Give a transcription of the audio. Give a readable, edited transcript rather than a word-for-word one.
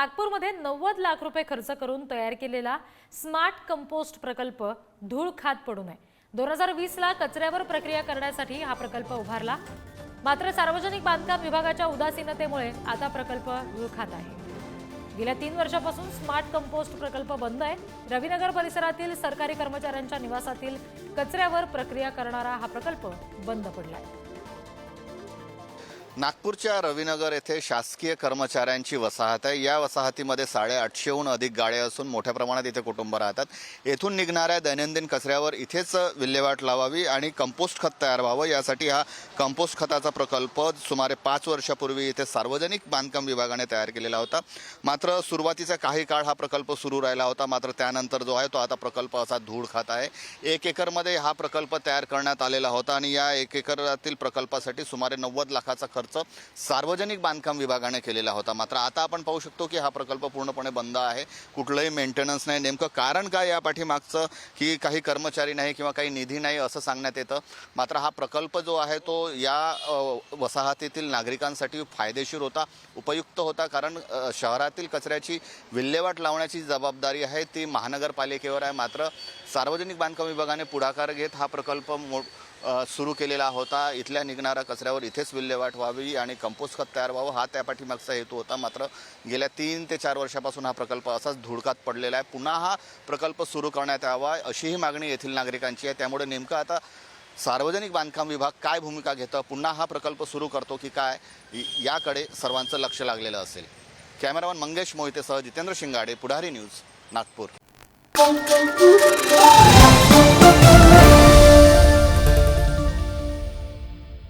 नागपूरमध्ये 90 लाख रुपये खर्च करून तयार केलेला स्मार्ट कंपोस्ट प्रकल्प धूळ खात पडू नये। 2020ला कचऱ्यावर प्रक्रिया करण्यासाठी हा प्रकल्प उभारला, मात्र सार्वजनिक बांधकाम विभागाच्या उदासीनतेमुळे आता प्रकल्प धूळ खात आहे। गेल्या 3 वर्षापासून स्मार्ट कंपोस्ट प्रकल्प बंद आहे। रविनगर परिसरातील सरकारी कर्मचाऱ्यांच्या निवासातील कचऱ्यावर प्रक्रिया करणारा हा प्रकल्प बंद पडलाय। नागपूरच्या रविनगर येथे शासकीय कर्मचाऱ्यांची वसाहत आहे। या वसाहतीमध्ये 850हून अधिक गाड्या असून मोठ्या प्रमाणात इथे कुटुंब राहतात। येथून निघणाऱ्या दैनंदिन कचऱ्यावर इथेच विल्हेवाट लावावी आणि कंपोस्ट खत तयार व्हावं, यासाठी हा कंपोस्ट खताचा प्रकल्प सुमारे 5 वर्षापूर्वी इथे सार्वजनिक बांधकाम विभागाने तयार केलेला होता। मात्र सुरुवातीचा काही काळ हा प्रकल्प सुरू राहिला होता, मात्र त्यानंतर जो आहे तो आता प्रकल्प असा धूळ खात आहे। 1 एकरमध्ये हा प्रकल्प तयार करण्यात आलेला होता आणि या 1 एकरातील प्रकल्पासाठी सुमारे 90 लाखाचा खर्च सार्वजनिक बांधकाम विभागाने केलेला होता। मात्र आता आपण पाहू शकतो की हा प्रकल्प पूर्णपणे बंद आहे, कुठलंही मेंटेनन्स नाही। नेमकं कारण काय या पाठीमागचं, की काही कर्मचारी नाही किंवा काही निधी नाही असं सांगण्यात येतं। मात्र हा प्रकल्प जो आहे तो या वसाहतीतील नागरिकांसाठी फायदेशीर होता, उपयुक्त होता, कारण शहरातील कचऱ्याची विल्हेवाट लावण्याची जबाबदारी आहे ती महानगरपालिकेवर आहे। मात्र सार्वजनिक बांधकाम विभागाने पुढाकार घेत हा प्रकल्प सुरू केलेला होता। इथल्या निघणाऱ्या कचऱ्यावर इथेच विल्हेवाट व्हावी आणि कंपोस्ट खत तयार व्हावं, हा त्या पाठीमागचा हेतू होता। मात्र गेल्या 3 ते 4 वर्षापासून हा प्रकल्प असाच धुळकात पडलेला आहे। पुन्हा हा प्रकल्प सुरू करण्यात यावा अशीही मागणी येथील नागरिकांची आहे। त्यामुळे नेमकं आता सार्वजनिक बांधकाम विभाग काय भूमिका घेतं, पुन्हा हा प्रकल्प सुरू करतो की काय, याकडे सर्वांचं लक्ष लागलेलं असेल। कॅमेरामन मंगेश मोहितेसह जितेंद्र शिंगाडे, पुढारी न्यूज, नागपूर।